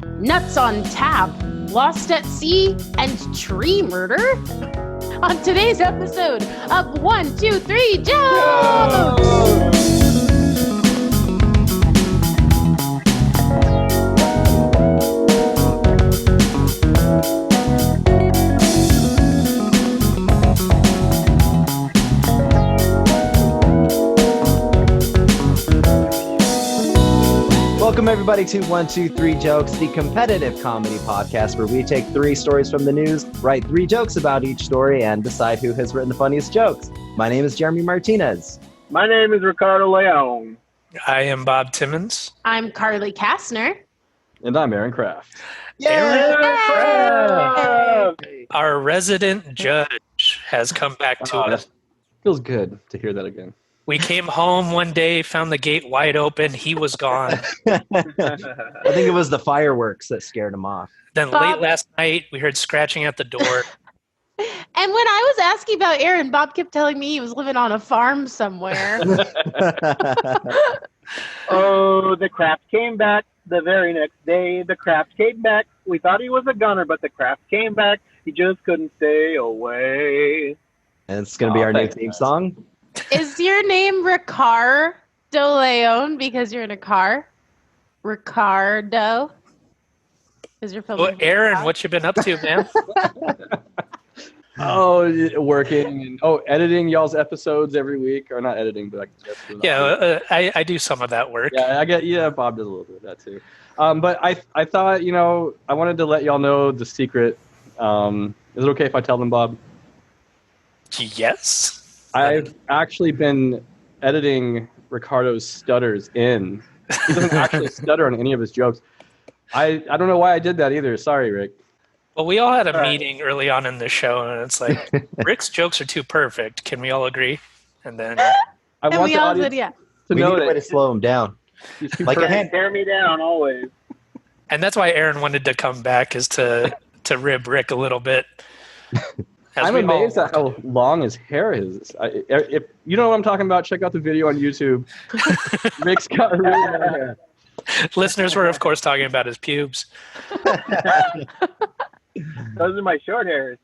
nuts on tap, lost at sea, and tree murder? On today's episode of 1, 2, 3, Joe! Welcome everybody to 1, 2, 3 Jokes, the competitive comedy podcast where we take 3 stories from the news, write 3 jokes about each story, and decide who has written the funniest jokes. My name is Jeremy Martinez. My name is Ricardo Leon. I am Bob Timmons. I'm Carly Kastner. And I'm Aaron Kraft. Our resident judge has come back to us. Feels good to hear that again. We came home one day, found the gate wide open. He was gone. I think it was the fireworks that scared him off. Then Bob. late last night, we heard scratching at the door. And when I was asking about Aaron, Bob kept telling me he was living on a farm somewhere. Oh, the Kraft came back the very next day. The Kraft came back. We thought he was a gunner, but the Kraft came back. He just couldn't stay away. And it's going to be our new theme song. Is your name Ricardo Leon because you're in a car? Ricardo? Is your phone? Well, Aaron, what you been up to, man? Working and editing y'all's episodes every week, or not editing, but I do some of that work. Yeah, Bob does a little bit of that too. But I thought, I wanted to let y'all know the secret. Is it okay if I tell them, Bob? Yes. I've actually been editing Ricardo's stutters in. He doesn't actually stutter on any of his jokes. I don't know why I did that either. Sorry, Rick. Well, we all had a meeting early on in the show, and it's like, Rick's jokes are too perfect. Can we all agree? And then I want we the all audience said yeah. to We know need a way to that slow him down. he's too Like a perfect. hand. Tear me down always. and that's why Aaron wanted to come back, is to rib Rick a little bit. I'm amazed at how long his hair is. If you know what I'm talking about, check out the video on YouTube. Rick's got really long hair. Listeners were, of course, talking about his pubes. Those are my short hairs.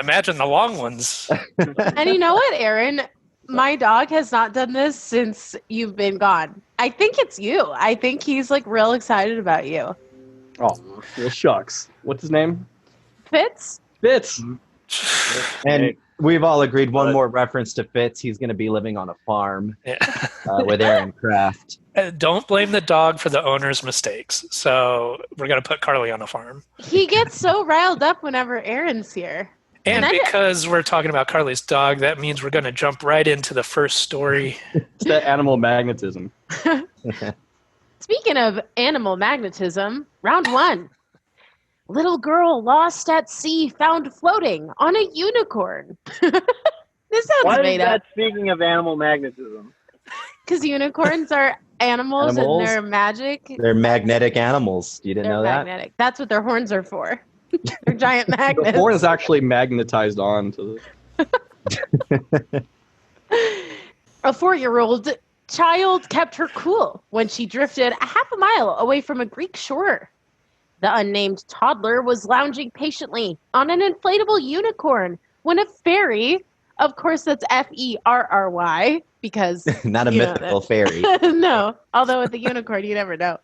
Imagine the long ones. And you know what, Aaron? My dog has not done this since you've been gone. I think it's you. I think he's like real excited about you. Oh, well, shucks. What's his name? Fitz? Fitz. And we've all agreed one more reference to Fitz. He's going to be living on a farm Yeah. with Aaron Kraft. Don't blame the dog for the owner's mistakes. So we're going to put Carly on a farm. He gets so riled up whenever Aaron's here. And And I- because we're talking about Carly's dog, that means we're going to jump right into the first story. It's that animal magnetism. Speaking of animal magnetism, round 1. Little girl lost at sea found floating on a unicorn. This sounds Why is made that up. speaking of animal magnetism? Because unicorns are animals Animals? and they're magic. They're magnetic animals. You didn't They're know that? magnetic. That's what their horns are for. They're giant The magnets. horn is actually magnetized on to the... A 4-year-old child kept her cool when she drifted a half a mile away from a Greek shore. The unnamed toddler was lounging patiently on an inflatable unicorn when a fairy, of course that's Ferry, because Not a you know mythical that. fairy. No, although with the unicorn you never know.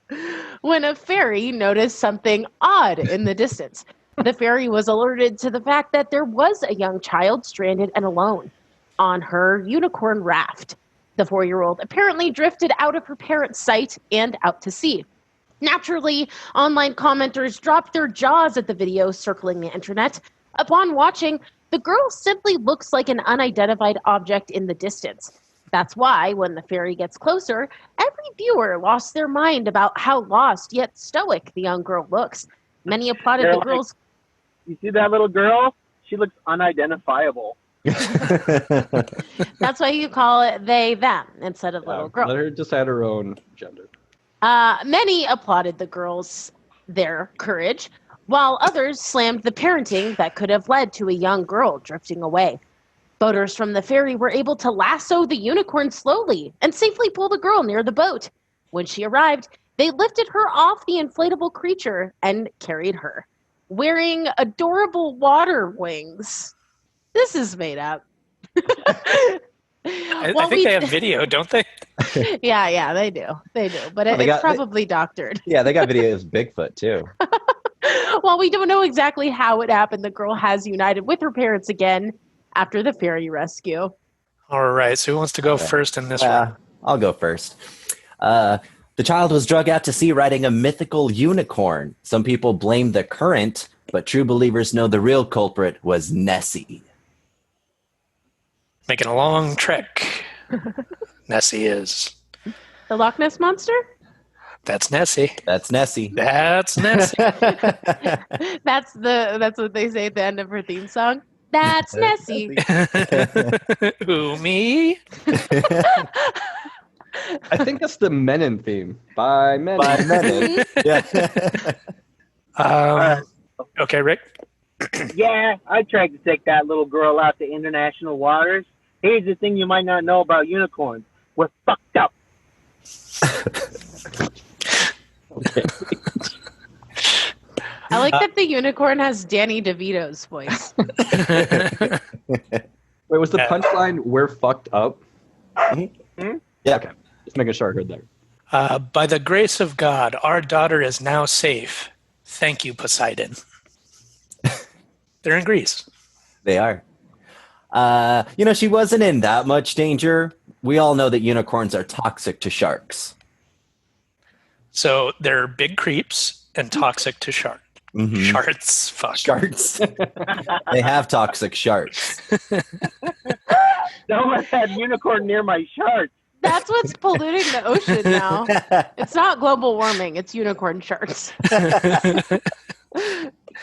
When a fairy noticed something odd in the distance, the fairy was alerted to the fact that there was a young child stranded and alone on her unicorn raft. The 4-year-old apparently drifted out of her parents' sight and out to sea. Naturally, online commenters dropped their jaws at the video circling the internet. Upon watching, the girl simply looks like an unidentified object in the distance. That's why, when the fairy gets closer, every viewer lost their mind about how lost yet stoic the young girl looks. Many applauded They're the like- girl's... You see that little girl? She looks unidentifiable. That's why you call it they, them, instead of little girl. Let her just add her own gender. Many applauded the girls' their courage, while others slammed the parenting that could have led to a young girl drifting away. Boaters from the ferry were able to lasso the unicorn slowly and safely pull the girl near the boat. When she arrived, They lifted her off the inflatable creature and carried her, wearing adorable water wings. This is made up. I think they have video, don't they? Yeah, they do. They do. But it's probably doctored. Yeah, they got videos of Bigfoot, too. While we don't know exactly how it happened, the girl has united with her parents again after the fairy rescue. All right, so who wants to go first in this one? I'll go first. The child was drug out to sea riding a mythical unicorn. Some people blame the current, but true believers know the real culprit was Nessie. Making a long trek. Nessie is. The Loch Ness Monster? That's Nessie. That's Nessie. That's Nessie. That's what they say at the end of her theme song. That's Nessie. Who, me? I think that's the Menon theme. By Menon. By Menon. Yeah. Okay, Rick? Yeah, I tried to take that little girl out to international waters. Here's the thing you might not know about unicorns. We're fucked up. Okay. I like that the unicorn has Danny DeVito's voice. Wait, was the punchline, we're fucked up? Mm-hmm. Yeah. Okay. Just making sure I heard that. By the grace of God, our daughter is now safe. Thank you, Poseidon. They're in Greece. They are. She wasn't in that much danger. We all know that unicorns are toxic to sharks. So they're big creeps and toxic to sharks. Mm-hmm. Sharks. Fuck. Sharks. They have toxic sharks. Don't let that unicorn near my sharks. That's what's polluting the ocean now. It's not global warming, it's unicorn sharks.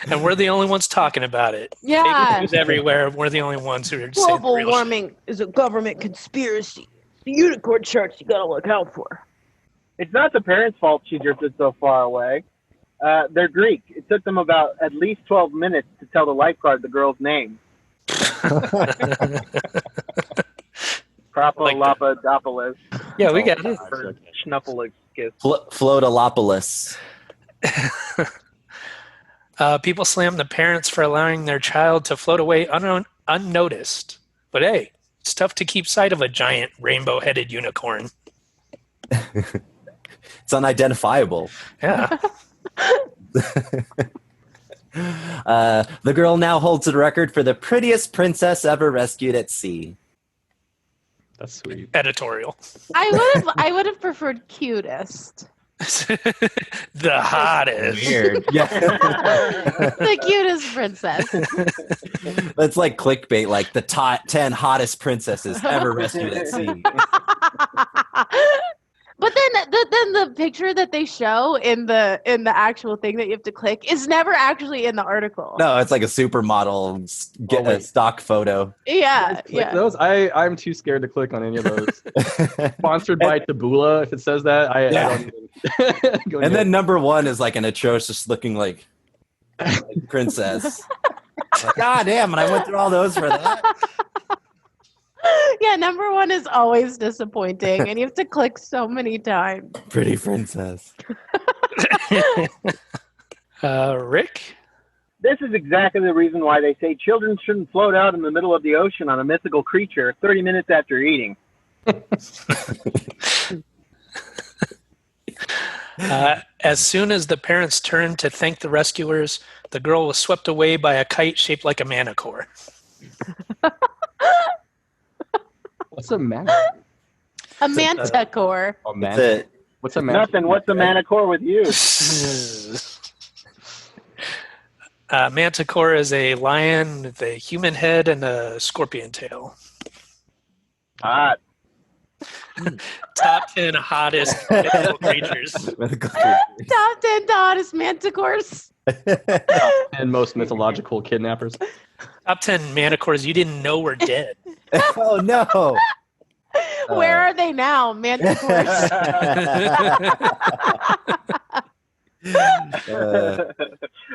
And we're the only ones talking about it. Yeah. Fake news everywhere. We're the only ones who are global saying warming is a government conspiracy. The unicorn sharks you gotta look out for. It's not the parents' fault she drifted so far away. They're Greek. It took them about at least 12 minutes to tell the lifeguard the girl's name. Propolopodopolis. Yeah, we got it. Schnuffleupagus. Floatalopolis. People slam the parents for allowing their child to float away unnoticed. But hey, it's tough to keep sight of a giant rainbow-headed unicorn. It's unidentifiable. Yeah. The girl now holds the record for the prettiest princess ever rescued at sea. That's sweet. Editorial. I would have preferred cutest. The hottest. Weird. Yeah. The cutest princess. That's like clickbait, like the top 10 hottest princesses ever rescued at sea. But then the picture that they show in the actual thing that you have to click is never actually in the article. No, it's like a supermodel a stock photo. Yeah, Click those? I'm too scared to click on any of those. Sponsored by Taboola. If it says that, I don't even go and then number one is like an atrocious looking like princess. Like, God damn, and I went through all those for that. Yeah, number one is always disappointing, and you have to click so many times. Pretty princess. Rick? This is exactly the reason why they say children shouldn't float out in the middle of the ocean on a mythical creature 30 minutes after eating. As soon as the parents turned to thank the rescuers, the girl was swept away by a kite shaped like a manicore. What's a manicore? A manticore. Oh, man. What's a manicore? Nothing. What's a manicore with you? Manticore is a lion with a human head and a scorpion tail. Hot. Top 10 hottest mythical creatures. Top 10 hottest manticores. And most mythological kidnappers. Top 10 manticores you didn't know were dead. Oh, no. Where are they now, manticores?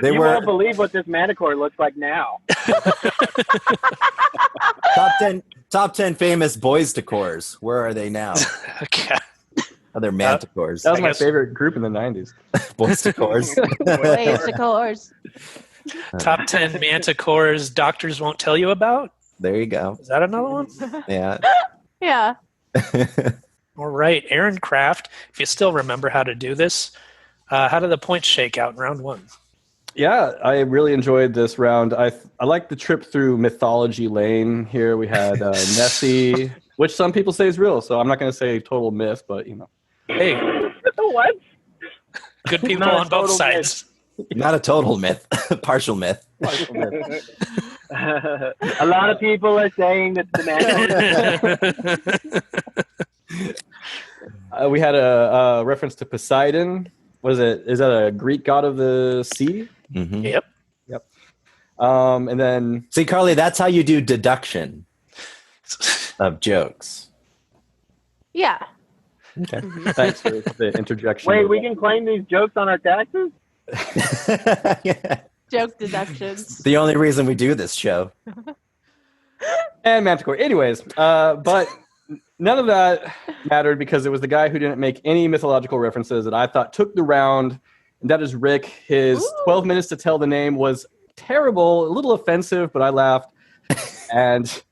You won't believe what this manicore looks like now. Top 10 famous boys decors. Where are they now? Okay. Oh, they're manticores. That was I my guess- favorite group in the 90s. Boys to cores. Ways to coerce. Top 10 manticores doctors won't tell you about. There you go. Is that another one? Yeah. Yeah. All right, Aaron Kraft. If you still remember how to do this, how did the points shake out in round one? Yeah, I really enjoyed this round. I like the trip through mythology lane here. We had Nessie, which some people say is real, so I'm not going to say total myth, but you know. Hey, What? good people Not a on both total sides. Not a total myth, partial myth. A lot of people are saying that the man. We had a reference to Poseidon. What is it? Is that a Greek god of the sea? Mm-hmm. Yep. And then See, Carly, that's how you do deduction of jokes. Yeah. Okay. thanks for the interjection. Wait, we can claim these jokes on our taxes? Yeah. Joke deductions. The only reason we do this show. And Manticore. Anyways, but none of that mattered because it was the guy who didn't make any mythological references that I thought took the round, and that is Rick. His 12 minutes to tell the name was terrible, a little offensive, but I laughed. And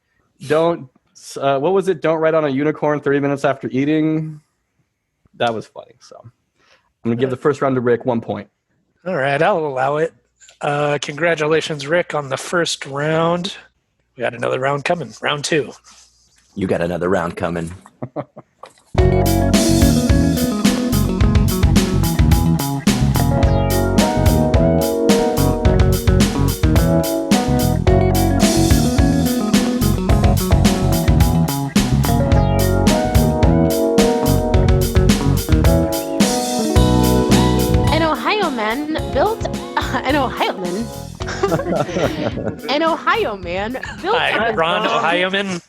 what was it? Don't write on a unicorn 30 minutes after eating. That was funny. So I'm going to give the first round to Rick 1 point. All right, I'll allow it. Congratulations, Rick, on the first round. We got another round coming, round two. You got another round coming. An Ohio man built an Ohio man. An Ohio man built Hi, a Ron Ohioman.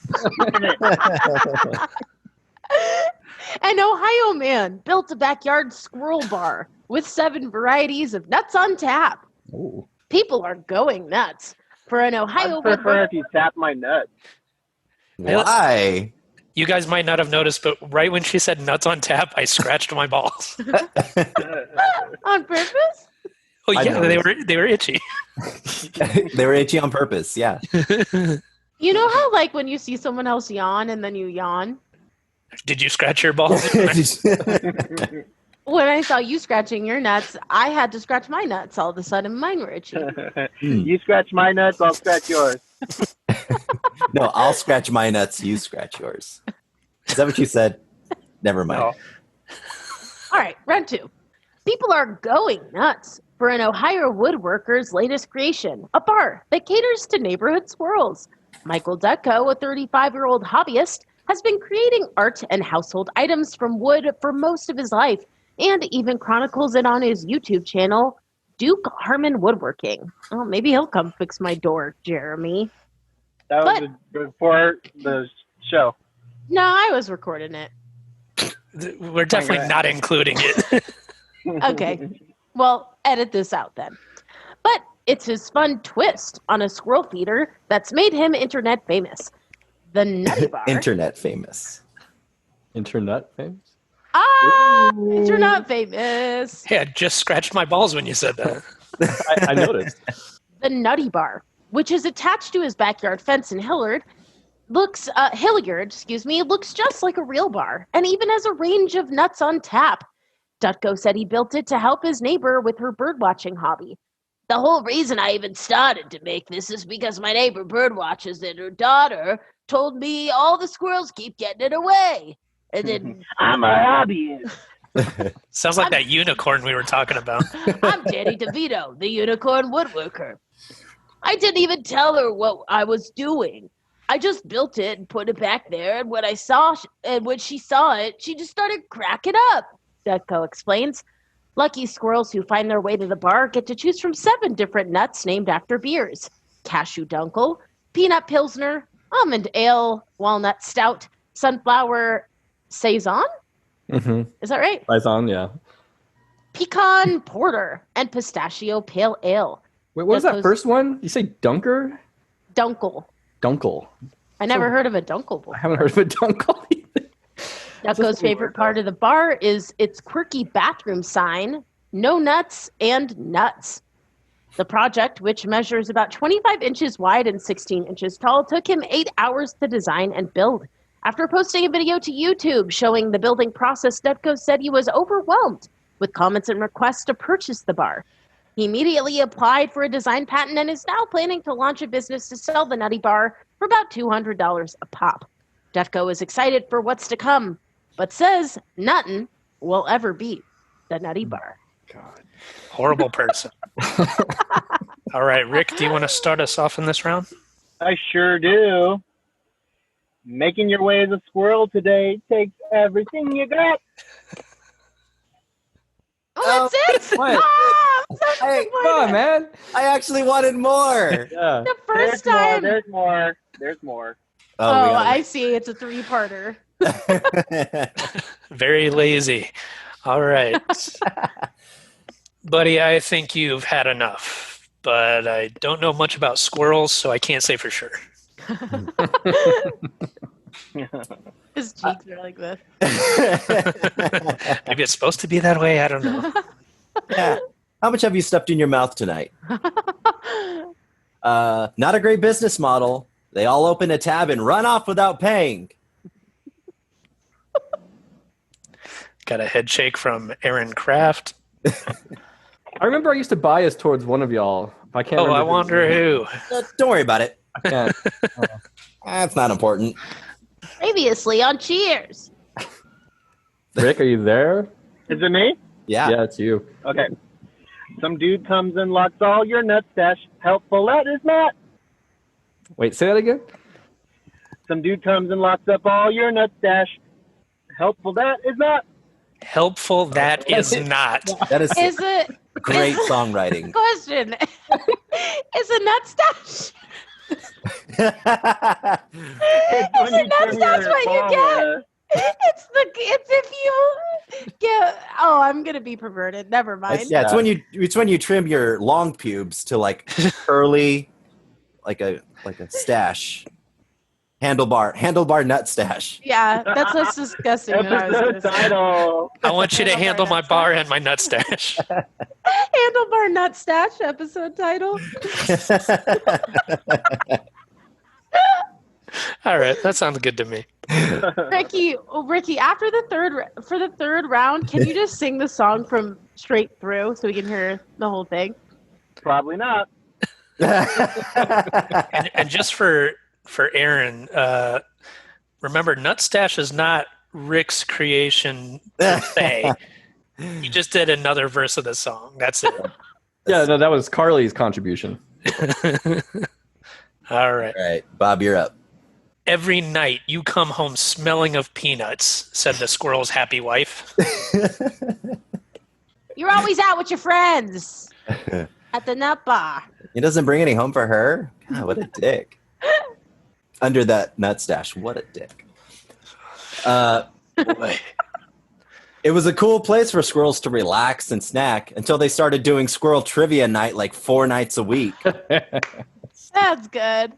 An Ohio man built a backyard squirrel bar with 7 varieties of nuts on tap. Ooh. People are going nuts for an Ohio I prefer woodworker. if you tap my nuts. Why? You guys might not have noticed, but right when she said nuts on tap, I scratched my balls. On purpose? Oh I yeah, noticed. they were itchy. They were itchy on purpose. Yeah. You know how, like, when you see someone else yawn and then you yawn? Did you scratch your balls? When I saw you scratching your nuts, I had to scratch my nuts. All of a sudden, mine were itchy. You scratch my nuts, I'll scratch yours. No, I'll scratch my nuts. You scratch yours. Is that what you said? Never mind. No. All right, round 2. People are going nuts for an Ohio woodworker's latest creation, a bar that caters to neighborhood squirrels. Michael Dutko, a 35-year-old hobbyist, has been creating art and household items from wood for most of his life, and even chronicles it on his YouTube channel, Duke Harmon Woodworking. Oh, maybe he'll come fix my door, Jeremy. That was before the show. No, I was recording it. We're definitely not including it. Okay. Well, edit this out then. But it's his fun twist on a squirrel feeder that's made him internet famous. The Nutty Bar. Internet famous. Internet famous? Internet famous. Hey, I just scratched my balls when you said that. I noticed. The Nutty Bar, which is attached to his backyard fence in Hilliard, looks just like a real bar, and even has a range of nuts on tap. Dutko said he built it to help his neighbor with her birdwatching hobby. The whole reason I even started to make this is because my neighbor birdwatches and her daughter told me all the squirrels keep getting it away. And then I'm a hobbyist. Sounds like that unicorn we were talking about. I'm Danny DeVito, the unicorn woodworker. I didn't even tell her what I was doing. I just built it and put it back there, and when she saw it, she just started cracking up, Dutko explains. Lucky squirrels who find their way to the bar get to choose from 7 different nuts named after beers: cashew dunkel, peanut pilsner, almond ale, walnut stout, sunflower saison. Mm-hmm. Is that right? Saison, yeah. Pecan porter and pistachio pale ale. Wait, what was that Dutko's- first one? You say Dunker? Dunkel. Dunkel. I never heard of a dunkel before. I haven't heard of a Dunkel either. Ducko's favorite part of the bar is its quirky bathroom sign, no nuts and nuts. The project, which measures about 25 inches wide and 16 inches tall, took him 8 hours to design and build. After posting a video to YouTube showing the building process, Ducko said he was overwhelmed with comments and requests to purchase the bar. He immediately applied for a design patent and is now planning to launch a business to sell the Nutty Bar for about $200 a pop. Ducko is excited for what's to come, but says nothing will ever beat the Nutty Bar. God. Horrible person. All right, Rick, do you want to start us off in this round? I sure do. Making your way as a squirrel today takes everything you got. Oh, that's it? what? Ah, I'm so Hey, Come on, disappointed. man. I actually wanted more. Yeah. The first time. There's more. Oh, I see. It's a three-parter. Very lazy. All right. Buddy, I think you've had enough, but I don't know much about squirrels, so I can't say for sure. His cheeks are like this. Maybe it's supposed to be that way. I don't know. Yeah. How much have you stuffed in your mouth tonight? Not a great business model. They all open a tab and run off without paying. Got a head shake from Aaron Kraft. I remember I used to bias towards one of y'all. I can't. Oh, remember I wonder who. Don't worry about it. I can't. That's not important. Previously on Cheers. Rick, are you there? Is it me? Yeah. Yeah, it's you. Okay. Some dude comes and locks all your nut stash. Helpful that is not. Wait, say that again. Some dude comes and locks up all your nut stash. Helpful that is not. Helpful that is not. That is Is it great songwriting. question? Is a nut stash? It's when Isn't you that trim that's your what you ball get? hair. It's if you get. Oh, I'm gonna be perverted. Never mind. It's when you trim your long pubes to like curly, like a stash. Handlebar nut stash. Yeah, that's less disgusting than I was Episode gonna say. title. I want you to handle my bar and my nut stash. Handlebar nut stash episode title. All right, that sounds good to me. Ricky, after the third round, can you just sing the song from straight through so we can hear the whole thing? Probably not. And just for Aaron, remember, nut stash is not Rick's creation per se. He just did another verse of the song. That's it. Yeah, no, that was Carly's contribution. All right. All right, Bob, you're up. Every night you come home smelling of peanuts, said the squirrel's happy wife. You're always out with your friends at the nut bar. He doesn't bring any home for her? God, what a dick. Under that nut stash, what a dick. Boy. It was a cool place for squirrels to relax and snack until they started doing squirrel trivia night like 4 nights a week. That's good.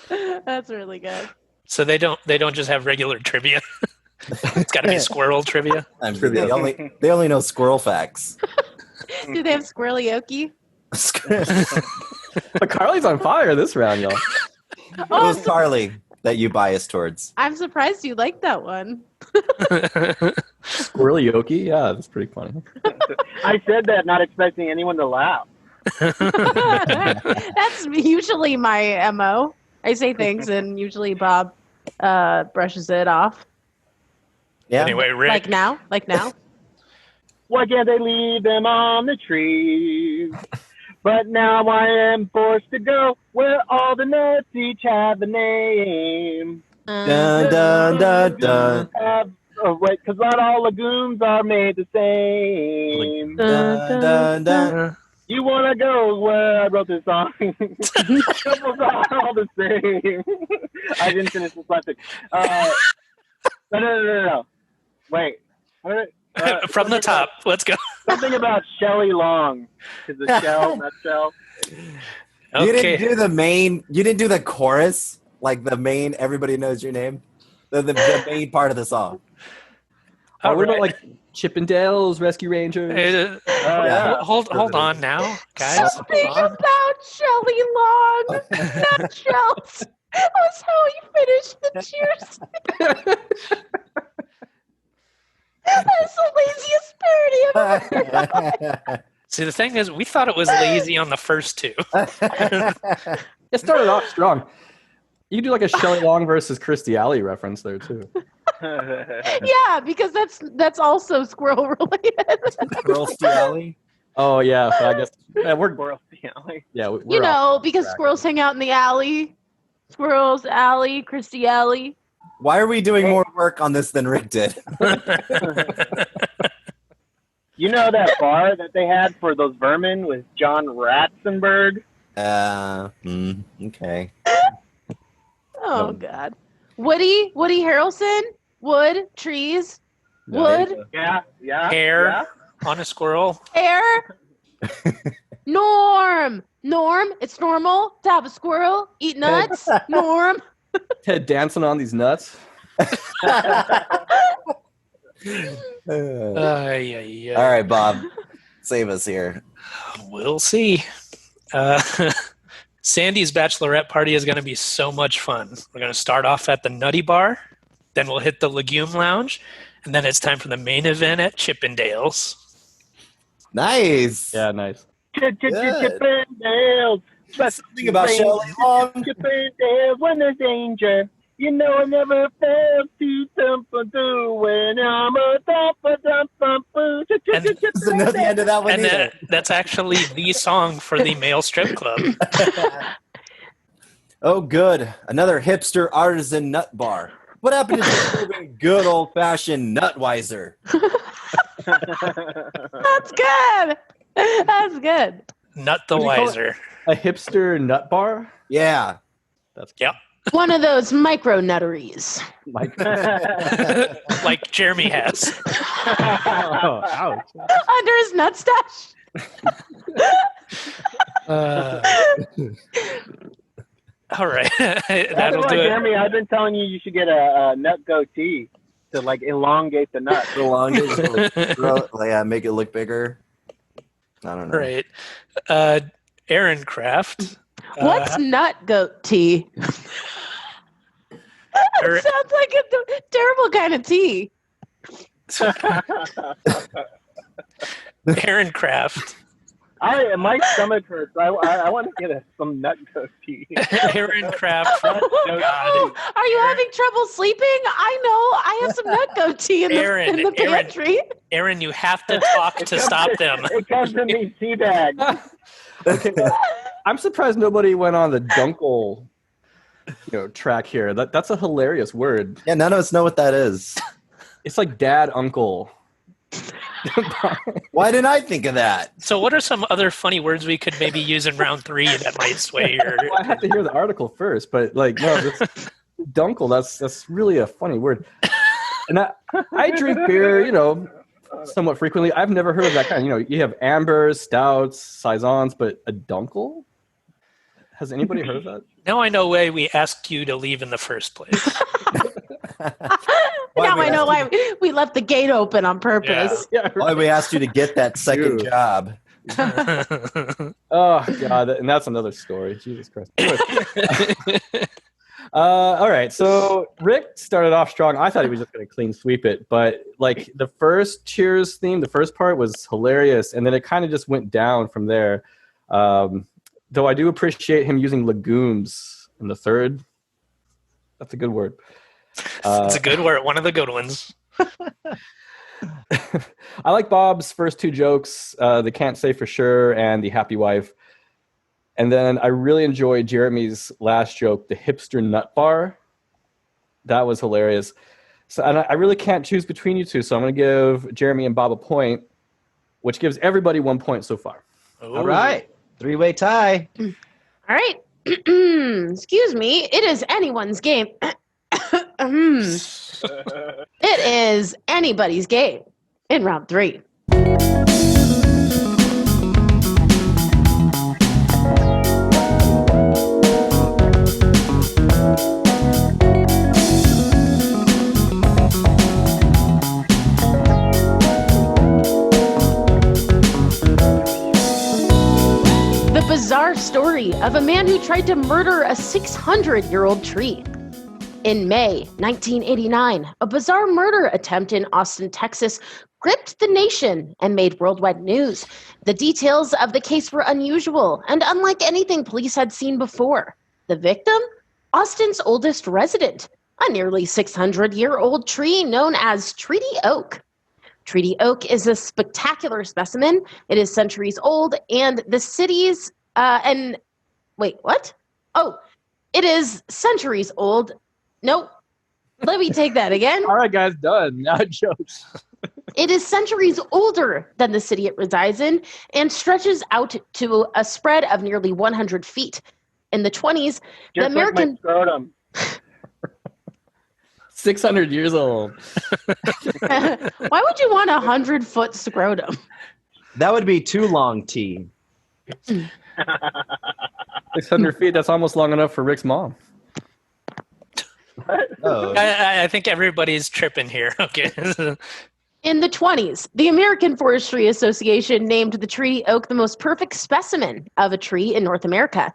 That's really good. So they don't just have regular trivia. It's got to be squirrel trivia. They only know squirrel facts. Do they have squirrelioki? But Carly's on fire this round, y'all. It was Carly that you biased towards. I'm surprised you like that one. Squirrely Yoki? Yeah, that's pretty funny. I said that not expecting anyone to laugh. That's usually my MO. I say things and usually Bob brushes it off. Yeah. Anyway, Rick. Like now? Why can't they leave them on the trees? But now I am forced to go where all the nuts each have a name. Dun, dun, dun, dun. Wait, because not all legumes are made the same. Dun, dun, dun. You want to go where I wrote this song? Couples are all the same. I didn't finish this last thing. No. Wait. From the top. Let's go. Something about Shelley Long. Because the shell, nutshell. You Okay. didn't do the main. You didn't do the chorus, like the main. Everybody knows your name. The main part of the song. What about right. like Chippendales, Rescue Rangers? Yeah. Hold on now, guys. Something Hold on. about Shelley Long, not shells. That was how he finished the cheers. That's the laziest parody I've ever heard. See, the thing is, we thought it was lazy on the first two. It started off strong. You could do like a Shelley Long versus Kirstie Alley reference there too. Yeah, because that's also squirrel related. Girls to Alley. Oh yeah, but I guess we're Squirrel Alley. yeah. We're You know, off because track. squirrels hang out in the alley. Squirrels alley, Kirstie Alley. Why are we doing more work on this than Rick did? You know that bar that they had for those vermin with John Ratzenberg? Okay. Oh God. Woody Harrelson, wood, trees, wood, Yeah. Hair on a squirrel. hair. Norm, it's normal to have a squirrel eat nuts. Norm. Ted dancing on these nuts. All Yeah. right, Bob. Save us here. We'll see. Sandy's bachelorette party is going to be so much fun. We're going to start off at the Nutty Bar, then we'll hit the Legume Lounge, and then it's time for the main event at Chippendales. Nice. Yeah, nice. Chippendales. Something about Shelley Long. Chippendales when there's danger. You know I never fail to do when I'm a thump-a-thump-a-boo. And- Doesn't know the end of that one And either. that's actually the song for the male strip club. Oh, good. Another hipster artisan nut bar. What happened to serving good old-fashioned Nutweiser? That's good. That's good. Nut the What do you call Wiser. A hipster nut bar. Yeah. That's Yep. One of those micro nutteries. like Like Jeremy has. oh, ouch. Under his nut stash. All right. That's That'll why, do it. Jeremy, I've been telling you should get a nut goatee to like elongate the nut. The longest, make it look bigger. I don't know. Right. Aaron Kraft. What's nut goat tea? Aaron- Sounds like a terrible kind of tea. Aaron Kraft. My stomach hurts. I want to get some nut goatee. Aaron Kraft. Are you having trouble sleeping? I know. I have some nut goat tea in the pantry. Aaron, you have to talk to stop them. It comes in these tea bags. Okay. I'm surprised nobody went on the dunkel, track here. That's a hilarious word. Yeah, none of us know what that is. It's like dad, uncle. Why didn't I think of that? So what are some other funny words we could maybe use in round 3 that might sway your... Well, I have to hear the article first, but no, dunkel, that's really a funny word. And I drink beer, somewhat frequently. I've never heard of that kind. You have ambers, stouts, saisons, but a dunkel? Has anybody heard of that? Now I know why we asked you to leave in the first place. Now I know why we left the gate open on purpose. Yeah. Why we asked you to get that second Dude. job. Oh, God. And that's another story. Jesus Christ. Anyway. All right. So Rick started off strong. I thought he was just going to clean sweep it. But the first Cheers theme, the first part was hilarious. And then it kind of just went down from there. Though I do appreciate him using legumes in the third. That's a good word. It's a good word. One of the good ones. I like Bob's first 2 jokes, the can't say for sure and the happy wife. And then I really enjoyed Jeremy's last joke, the hipster nut bar. That was hilarious. So, and I really can't choose between you two, so I'm going to give Jeremy and Bob a point, which gives everybody 1 point so far. All right. 3-way tie. All right. Excuse me. It is anyone's game. It is anybody's game in round 3. The bizarre story of a man who tried to murder a 600-year-old tree. In May 1989, a bizarre murder attempt in Austin, Texas, gripped the nation and made worldwide news. The details of the case were unusual and unlike anything police had seen before. The victim? Austin's oldest resident, a nearly 600-year-old tree known as Treaty Oak. Treaty Oak is a spectacular specimen. It is centuries old, and the city's it is centuries old. Nope. Let me take that again. All right, guys, done. Now jokes. It is centuries older than the city it resides in and stretches out to a spread of nearly 100 feet. In the 20s, the American... Like my scrotum. 600 years old. Why would you want a 100-foot scrotum? That would be too long, T. 600 feet, that's almost long enough for Rick's mom. Oh. I think everybody's tripping here. Okay. In the 20s, the American Forestry Association named the Treaty Oak the most perfect specimen of a tree in North America.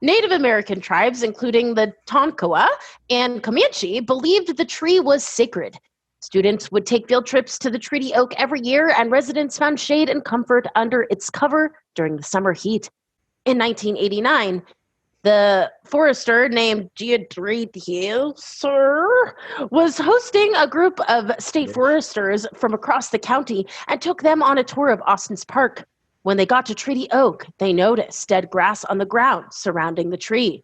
Native American tribes, including the Tonkawa and Comanche, believed the tree was sacred. Students would take field trips to the Treaty Oak every year, and residents found shade and comfort under its cover during the summer heat. In 1989, the forester named Giadriel was hosting a group of state foresters from across the county and took them on a tour of Austin's park. When they got to Treaty Oak, they noticed dead grass on the ground surrounding the tree.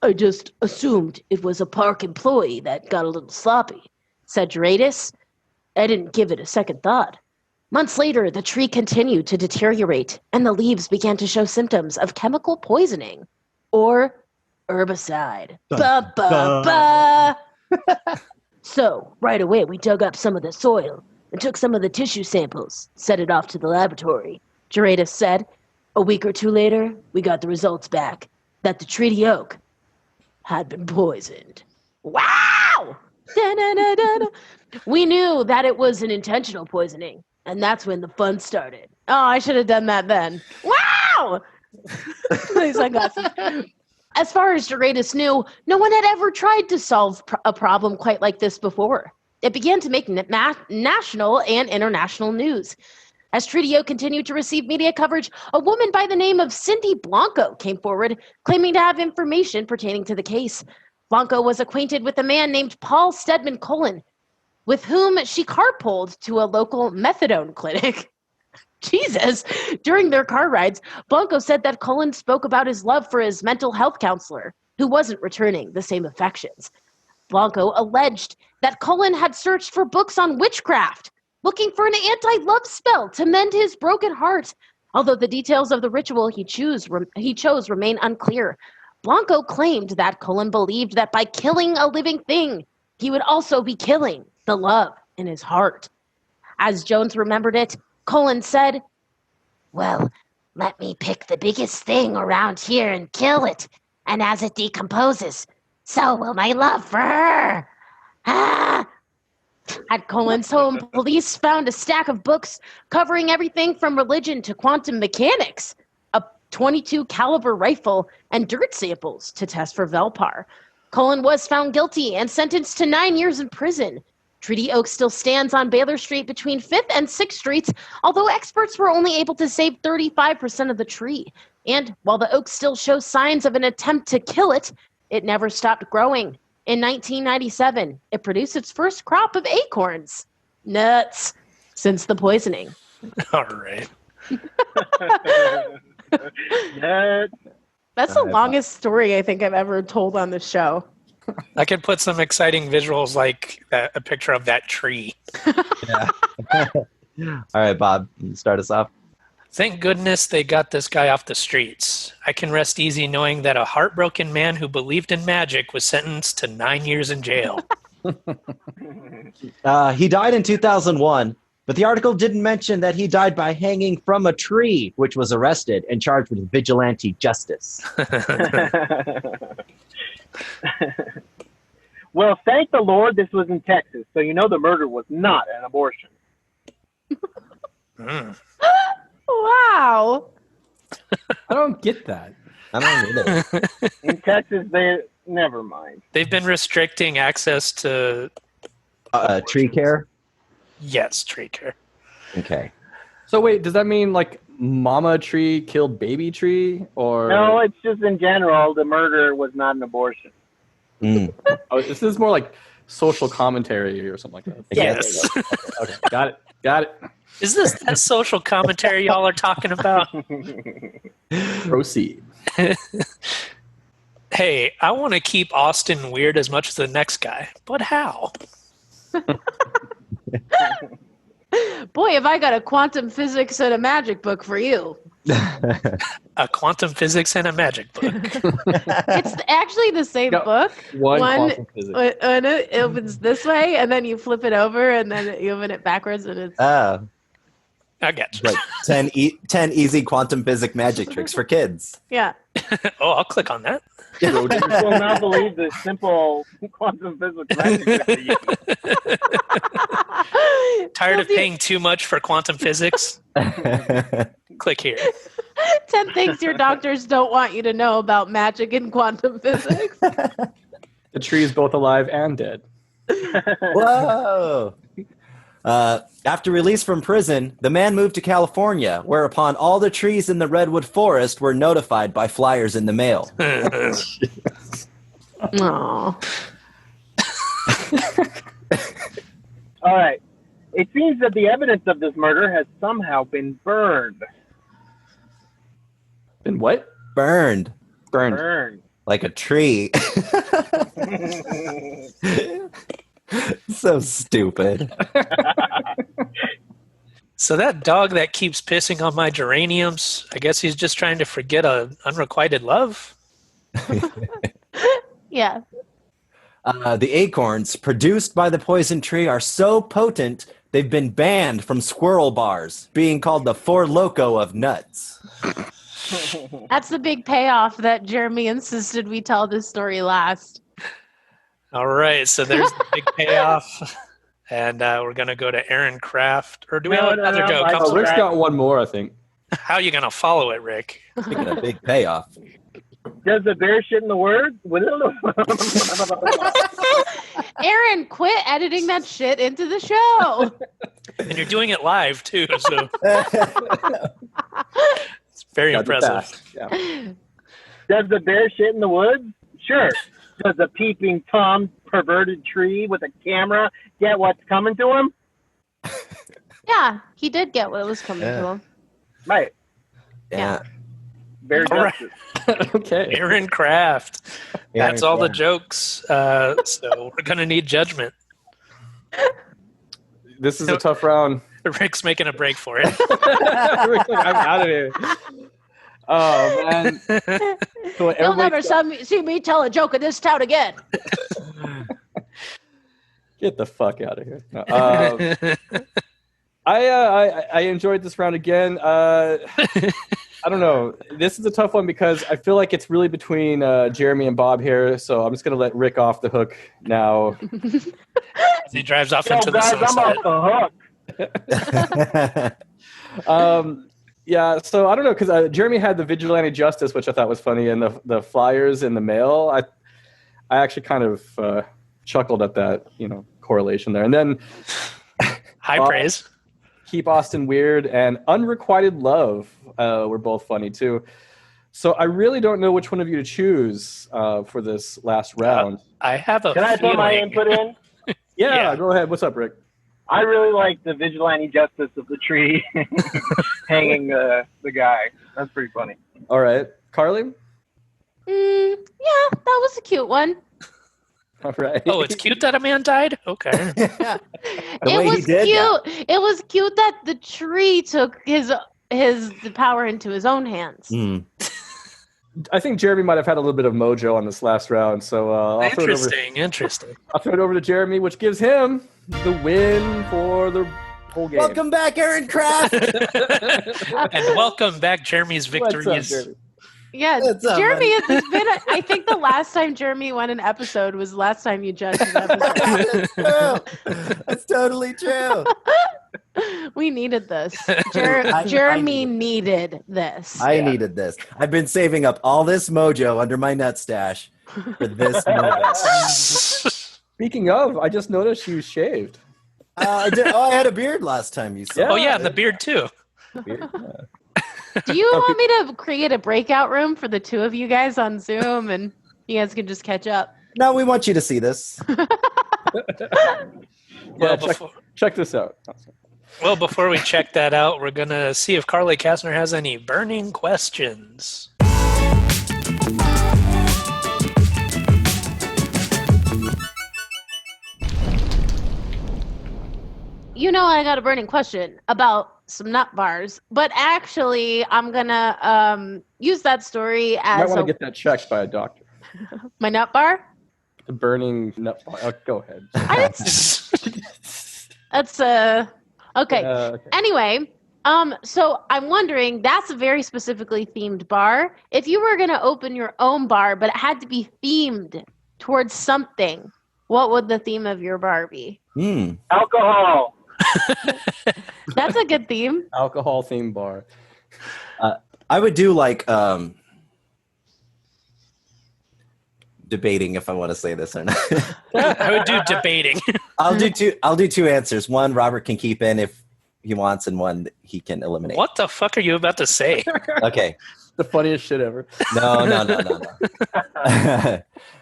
"I just assumed it was a park employee that got a little sloppy," said Giadriel. "I didn't give it a second thought." Months later, the tree continued to deteriorate, and the leaves began to show symptoms of chemical poisoning. Or herbicide. Ba, ba, ba. "So, right away, we dug up some of the soil and took some of the tissue samples, sent it off to the laboratory," Giadriel said. "A week or two later, we got the results back that the Treaty Oak had been poisoned." Wow! Da-da-da-da-da. "We knew that it was an intentional poisoning, and that's when the fun started." Oh, I should have done that then. Wow! My sunglasses. As far as Giadriel knew, no one had ever tried to solve a problem quite like this before. It began to make national and international news. As Treaty Oak continued to receive media coverage, a woman by the name of Cindy Blanco came forward, claiming to have information pertaining to the case. Blanco was acquainted with a man named Paul Stedman Cullen, with whom she carpooled to a local methadone clinic. Jesus. During their car rides, Blanco said that Cullen spoke about his love for his mental health counselor, who wasn't returning the same affections. Blanco alleged that Cullen had searched for books on witchcraft, looking for an anti-love spell to mend his broken heart. Although the details of the ritual he chose remain unclear, Blanco claimed that Cullen believed that by killing a living thing, he would also be killing the love in his heart. As Jones remembered it, Cullen said, "Well, let me pick the biggest thing around here and kill it, and as it decomposes, so will my love for her." Ah! At Cullen's home, police found a stack of books covering everything from religion to quantum mechanics, a .22 caliber rifle, and dirt samples to test for Velpar. Cullen was found guilty and sentenced to 9 years in prison. Treaty Oak still stands on Baylor Street between 5th and 6th Streets, although experts were only able to save 35% of the tree. And while the oak still shows signs of an attempt to kill it, it never stopped growing. In 1997, it produced its first crop of acorns. Nuts. Since the poisoning. All right. That's the longest story I think I've ever told on the show. I could put some exciting visuals like a picture of that tree. Yeah. All right, Bob, you start us off. Thank goodness they got this guy off the streets. I can rest easy knowing that a heartbroken man who believed in magic was sentenced to 9 years in jail. He died in 2001, but the article didn't mention that he died by hanging from a tree, which was arrested and charged with vigilante justice. Well, thank the Lord this was in Texas, so you know the murder was not an abortion. Wow. I don't get that. I don't either. In Texas, never mind. They've been restricting access to Tree care? yes, tree care. Okay. So wait, does that mean like mama tree killed baby tree, or No, it's just in general, the murder was not an abortion. Mm. Oh, this is more like social commentary or something like that? Yes. Okay, got it. Is this that social commentary y'all are talking about? Proceed. Hey, I want to keep Austin weird as much as the next guy, but how? Boy, have I got a quantum physics and a magic book for you. A quantum physics and a magic book. It's actually the same Got book. One quantum physics. When it opens this way, and then you flip it over, and then you open it backwards, and it's Oh, I get you. like 10 easy quantum physics magic tricks for kids. yeah. Oh, I'll click on that. You will not believe the simple quantum physics magic that I use. Tired of paying too much for quantum physics? Click here. 10 things your doctors don't want you to know about magic and quantum physics. The tree is both alive and dead. Whoa! After release from prison, the man moved to California, whereupon all the trees in the redwood forest were notified by flyers in the mail. Aw. All right. It seems that the evidence of this murder has somehow been burned. And what? Burned Burned. like a tree. So stupid. So that dog that keeps pissing on my geraniums, I guess he's just trying to forget an unrequited love? Yeah. The acorns produced by the poison tree are so potent they've been banned from squirrel bars, being called the Four Loko of nuts. That's the big payoff that Jeremy insisted we tell this story last. All right, so there's the big payoff. And we're going to go to Aaron Kraft. Or do we have another joke? I- I'm Oh, sorry. Rick's got one more, I think. How are you going to follow it, Rick? Speaking of big payoff. Does the bear shit in the word? Aaron, quit editing that shit into the show. And you're doing it live, too, so it's very Gotta be impressive. fast. Yeah. Does the bear shit in the woods? Sure. Does a peeping Tom perverted tree with a camera get what's coming to him? Yeah, he did get what was coming to him. Right. Yeah. Bear All right. justice. Okay. Aaron Kraft. That's Aaron all the Kraft. jokes. So we're going to need judgment. This is a tough round. Rick's making a break for it. Rick's like, I'm out of here. Oh, man. So You'll everybody- never see me tell a joke in this town again. Get the fuck out of here. No, I enjoyed this round again. I don't know. This is a tough one because I feel like it's really between Jeremy and Bob here. So I'm just going to let Rick off the hook now. As he drives off Yo, into the guys, I'm sunset. off the hook. Yeah, so I don't know because Jeremy had the vigilante justice, which I thought was funny, and the flyers in the mail. I actually kind of chuckled at that, correlation there. And then High praise. Keep Austin Weird and Unrequited Love were both funny too. So I really don't know which one of you to choose for this last round. I have a Can I put my feeling. input in? Yeah, go ahead. What's up, Rick? I really like the vigilante justice of the tree hanging the guy. That's pretty funny. All right. Carly? Yeah, that was a cute one. All right. Oh, it's cute that a man died? Okay. The It way he was did that. cute. It was cute that the tree took the power into his own hands. Mm. I think Jeremy might have had a little bit of mojo on this last round, so I'll throw it over to Jeremy, which gives him the win for the whole game. Welcome back, Aaron Kraft. And welcome back, Jeremy's What's up, victories. Jeremy? Yeah, What's up, Jeremy, buddy? it's been. I think the last time Jeremy won an episode was the last time you judged an episode. That's true. That's totally true. We needed this. I Jeremy needed needed this. I needed this. I've been saving up all this mojo under my nut stash for this moment. Speaking of, I just noticed you shaved. I did. Oh, I had a beard last time you saw. Oh yeah, and the beard too. Beard? Do you want me to create a breakout room for the two of you guys on Zoom and you guys can just catch up? No, we want you to see this. Well, Check this out. Well, before we check that out, we're going to see if Carly Kastner has any burning questions. You know, I got a burning question about some nut bars, but actually, I'm gonna use that story You might as want to get that checked by a doctor. my nut bar. The burning nut bar. Oh, go ahead. That's okay. Anyway, so I'm wondering, that's a very specifically themed bar. If you were gonna open your own bar, but it had to be themed towards something, what would the theme of your bar be? Alcohol. That's a good theme. Alcohol themed bar. I would do like debating if I want to say this or not. I would do debating. I'll do two answers. One Robert can keep in if he wants, and one he can eliminate. What the fuck are you about to say? Okay. The funniest shit ever. No.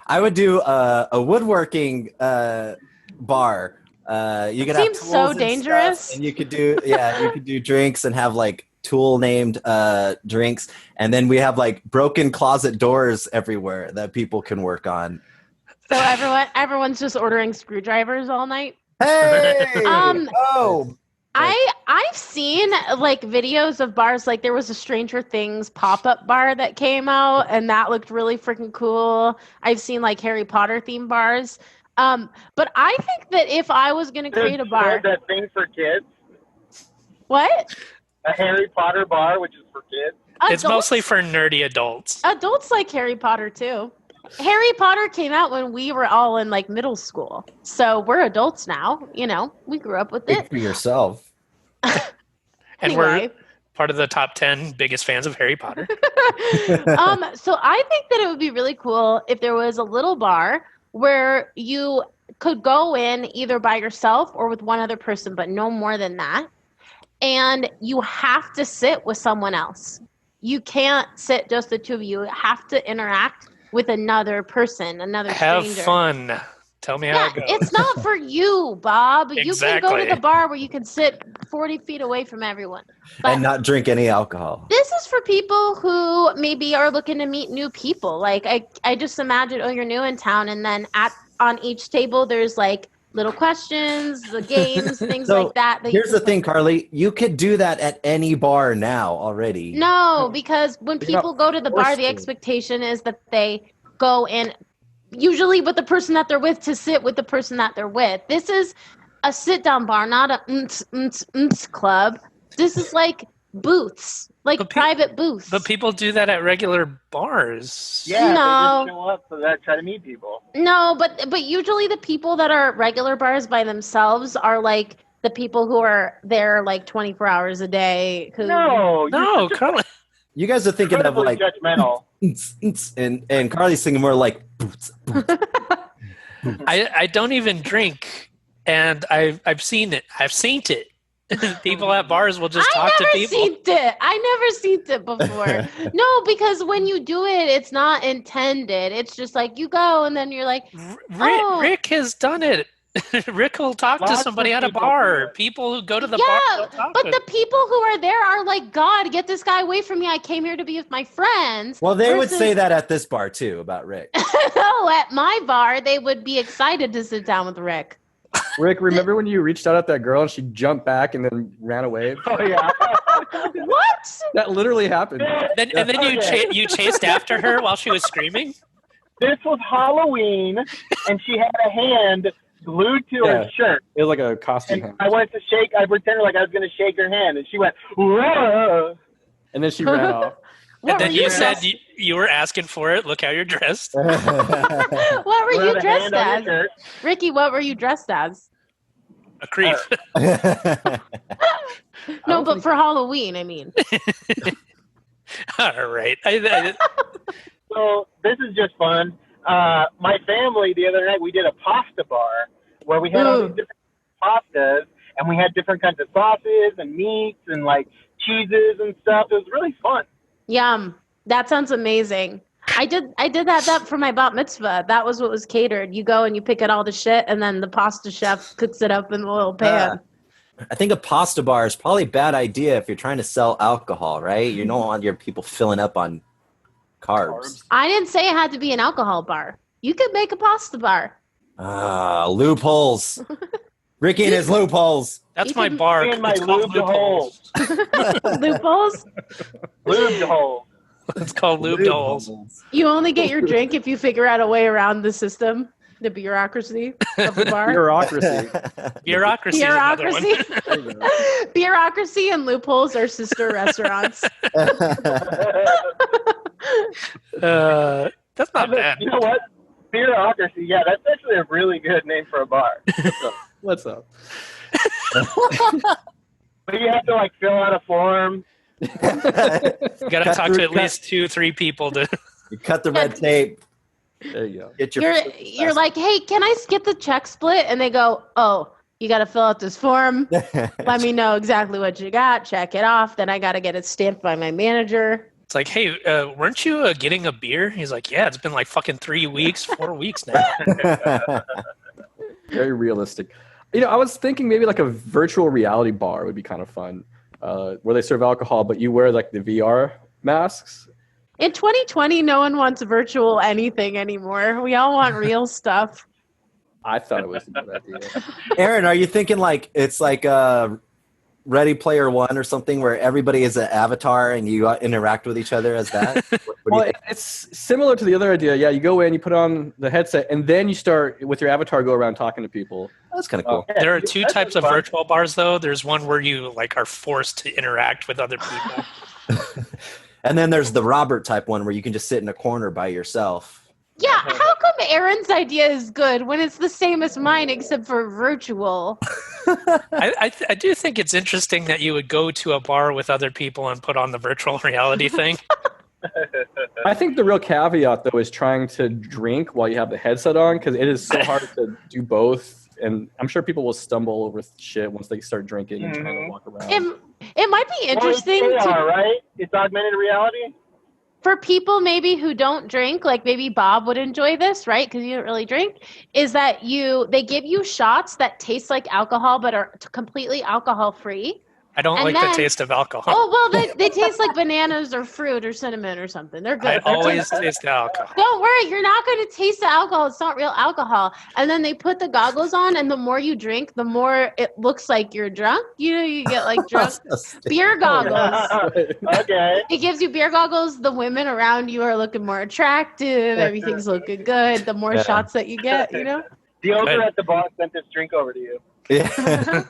I would do a woodworking bar. You could Seems have tools so and dangerous. stuff, and you could do drinks and have like tool named drinks, and then we have like broken closet doors everywhere that people can work on. So everyone's just ordering screwdrivers all night. Hey! Oh. I've seen like videos of bars, like there was a Stranger Things pop-up bar that came out and that looked really freaking cool. I've seen like Harry Potter themed bars. But I think that if I was going to create a bar, That thing for kids, what? a Harry Potter bar, which is for kids. It's mostly for nerdy adults. Adults like Harry Potter too. Harry Potter came out when we were all in like middle school. So we're adults now, you know, we grew up with Speak it. for yourself. And we're part of the top 10 biggest fans of Harry Potter. So I think that it would be really cool if there was a little bar where you could go in either by yourself or with one other person, but no more than that. And you have to sit with someone else. You can't sit just the two of you. You have to interact with another person, another Have stranger. fun. Tell me how it goes. It's not for you, Bob. You can go to Exactly. the bar where you can sit 40 feet away from everyone. But And not drink any alcohol. this is for people who maybe are looking to meet new people. Like I just imagine, you're new in town, and then on each table there's like little questions, the games, things So, like that. Here's the thing, Carly. You could do that at any bar now already. No, because when But you're people go to the bar, forced the to. expectation is that they go in, usually with the person that they're with, to sit with the person that they're with. This is a sit-down bar, not a club. This is like booths, like But private booths. But people do that at regular bars. Yeah, No. they just show up so that try to meet people. No, but usually the people that are at regular bars by themselves are like the people who are there like 24 hours a day. Who, No, No, Carly. You guys are thinking of incredibly like judgmental. and Carly's thinking more like boots. I don't even drink, and I've seen it. I've seen it. People at bars will just talk to people. I never seen it before. No, because when you do it, it's not intended. It's just like you go and then you're like, Rick has done it. Rick will talk to Lots somebody of at a people do bar. it. People who go to the bar. yeah, will talk but to the people who are there are like, God, get this guy away from me. I came here to be with my friends. Well, they would versus- say that at this bar too about Rick. No, at my bar, they would be excited to sit down with Rick. Rick, remember when you reached out at that girl and she jumped back and then ran away? Oh yeah. What? That literally happened. And then you chased after her while she was screaming. This was Halloween, and she had a hand glued to her shirt. It was like a costume. And I went to shake. I pretended like I was going to shake her hand, and she went, "Whoa!" And then she ran off. What And then were you you said dressed- you were asking for it. Look how you're dressed. What were you Put a dressed hand on your as? shirt. Ricky, what were you dressed as? A creep. No, but for Halloween, I mean. All right. So this is just fun. My family the other night we did a pasta bar where we had all these different pastas and we had different kinds of sauces and meats and like cheeses and stuff. It was really fun. Yum. That sounds amazing. I did that for my bat mitzvah. That was what was catered. You go and you pick out all the shit, and then the pasta chef cooks it up in a little pan. I think a pasta bar is probably a bad idea if you're trying to sell alcohol, right? You don't want your people filling up on carbs. I didn't say it had to be an alcohol bar. You could make a pasta bar. Loopholes. Ricky and his loopholes. That's my bar. Me and my It's called lubed holes. Loopholes? Lubed holes. It's called lubed holes. You only get your drink if you figure out a way around the system, the bureaucracy of the bar. Bureaucracy. Bureaucracy. Is another one. Bureaucracy and loopholes are sister restaurants. That's not bad. You know what? Bureaucracy. Yeah, that's actually a really good name for a bar. What's up? But you have to like fill out a form. You got to talk to at least 2-3 people to. You cut the red tape. There you go. Get your You're like, hey, can I skip the check split? And they go, oh, you got to fill out this form. Let me know exactly what you got. Check it off. Then I got to get it stamped by my manager. It's like, hey, weren't you getting a beer? He's like, yeah, it's been like fucking 3 weeks, 4 weeks now. Very realistic. You know, I was thinking maybe like a virtual reality bar would be kind of fun, where they serve alcohol, but you wear like the VR masks. In 2020, no one wants virtual anything anymore. We all want real stuff. I thought it was a good idea. Aaron, are you thinking like it's like Ready Player One or something where everybody is an avatar and you interact with each other as that? Well, it's similar to the other idea. Yeah, you go in, you put on the headset, and then you start with your avatar, go around talking to people. That's kind of cool. There are 2 types of virtual bars, though. There's one where you like are forced to interact with other people. And then there's the Robert type one where you can just sit in a corner by yourself. Yeah, how come Aaron's idea is good when it's the same as mine except for virtual? I do think it's interesting that you would go to a bar with other people and put on the virtual reality thing. I think the real caveat, though, is trying to drink while you have the headset on, because it is so hard to do both. And I'm sure people will stumble over shit once they start drinking and trying to walk around. It might be interesting right? It's augmented reality. for people maybe who don't drink, like maybe Bob would enjoy this, right? Because you don't really drink, is that they give you shots that taste like alcohol but are completely alcohol free. I don't like the taste of alcohol. Oh, well, they taste like bananas or fruit or cinnamon or something. They're good. I always taste alcohol. Don't worry, you're not going to taste the alcohol. It's not real alcohol. And then they put the goggles on, and the more you drink, the more it looks like you're drunk. You know, you get like drunk. Beer goggles. Okay. It gives you beer goggles. The women around you are looking more attractive. Everything's looking good. The more shots that you get, you know? The ogre at the bar sent this drink over to you. Yeah.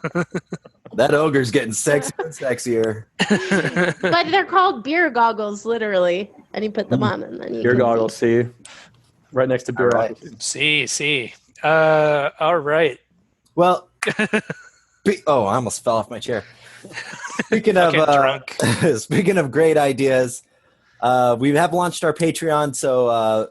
That ogre's getting sexier and sexier. But they're called beer goggles, literally. And you put them on, and then you Beer can goggles, see? Right next to beer All right. goggles. All right. Well, I almost fell off my chair. Speaking of drunk. speaking of great ideas, we have launched our Patreon, so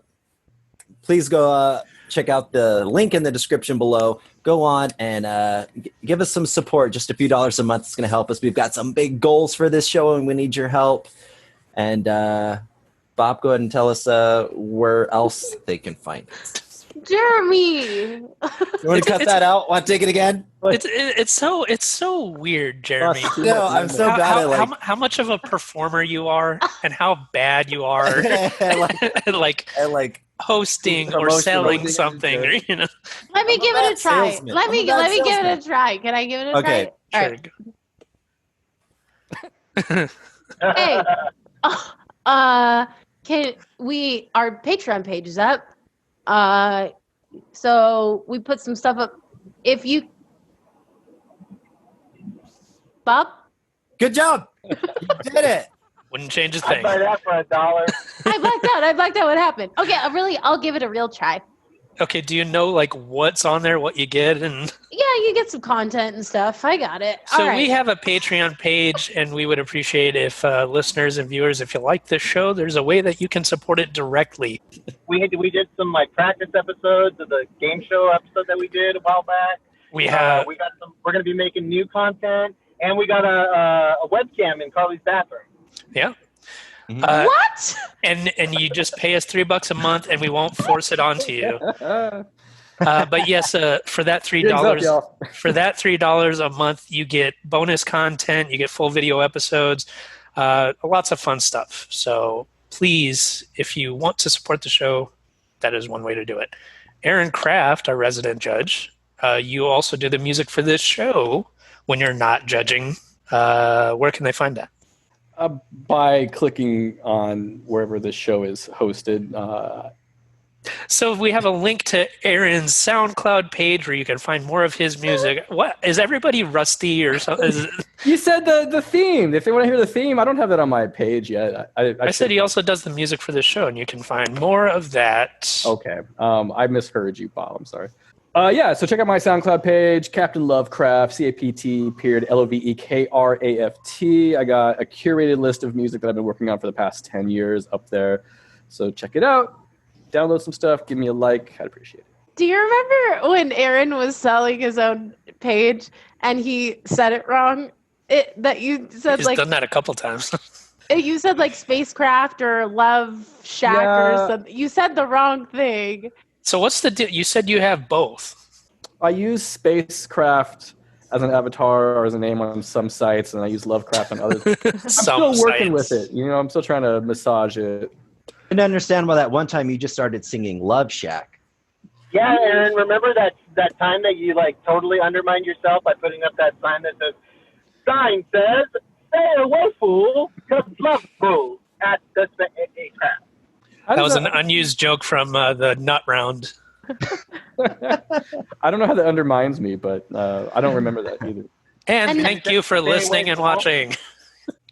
please go check out the link in the description below. Go on and give us some support. Just a few dollars a month is going to help us. We've got some big goals for this show, and we need your help. And Bob, go ahead and tell us where else they can find it. Jeremy. You want to cut that out? Want to take it again? It's so weird, Jeremy. No, I'm so bad at how much of a performer you are and how bad you are like hosting or selling something, or you know. Let me give it a try. Salesman. Let me give it a try. Can I give it a try? Okay. All right. Hey, our Patreon page is up. So we put some stuff up. If you, Bob, Good job. You did it. Wouldn't change a I'd thing. buy that for $1. I blacked out. What happened? Okay, I'll give it a real try. Okay, do you know like what's on there, what you get, and Yeah, you get some content and stuff. I got it. so All right. we have a Patreon page, and we would appreciate if listeners and viewers, if you like this show, there's a way that you can support it directly. We did some like practice episodes of the game show episode that we did a while back. We have We got some. We're going to be making new content, and we got a webcam in Carly's bathroom. yeah. What? And you just pay us $3 a month, and we won't force it onto you. But yes, for that $3 a month, you get bonus content, you get full video episodes, lots of fun stuff. So please, if you want to support the show, that is one way to do it. Aaron Kraft, our resident judge, you also do the music for this show when you're not judging. Where can they find that? By clicking on wherever this show is hosted. So we have a link to Aaron's SoundCloud page where you can find more of his music. What is everybody rusty or something? You said the theme. If they want to hear the theme, I don't have that on my page yet. I said he also does the music for the show, and you can find more of that. Okay. I misheard you, Bob. I'm sorry. Yeah, so check out my SoundCloud page, Captain Lovecraft, CAPT_LOVEKRAFT. I got a curated list of music that I've been working on for the past 10 years up there. So check it out. Download some stuff. Give me a like. I'd appreciate it. Do you remember when Aaron was selling his own page and he said it wrong? That you said He's done that a couple times. You said like Spacecraft or Love Shack or something. You said the wrong thing. So what's the deal? You said you have both. I use Spacecraft as an avatar or as a name on some sites, and I use Lovecraft on others. I'm still working with it. I'm still trying to massage it. I didn't understand why that one time you just started singing Love Shack. Yeah, Aaron, remember that time that you like totally undermined yourself by putting up that sign that says, "Sign says, stay away, fool, because love fool at the Kraft." That was an unused joke from the Nut Round. I don't know how that undermines me, but I don't remember that either. And thank you for listening and watching.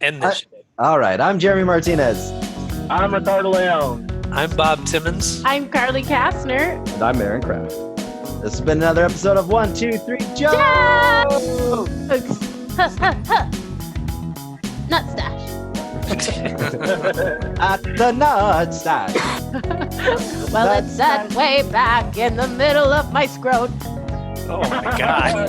End this. All right, I'm Jeremy Martinez. I'm Ricardo Leone. I'm Bob Timmons. I'm Carly Kastner. And I'm Aaron Kraft. This has been another episode of 1, 2, 3, Joe! Nut stash. At the Nut Stash. Well, it's set way back in the middle of my scrot. Oh my God.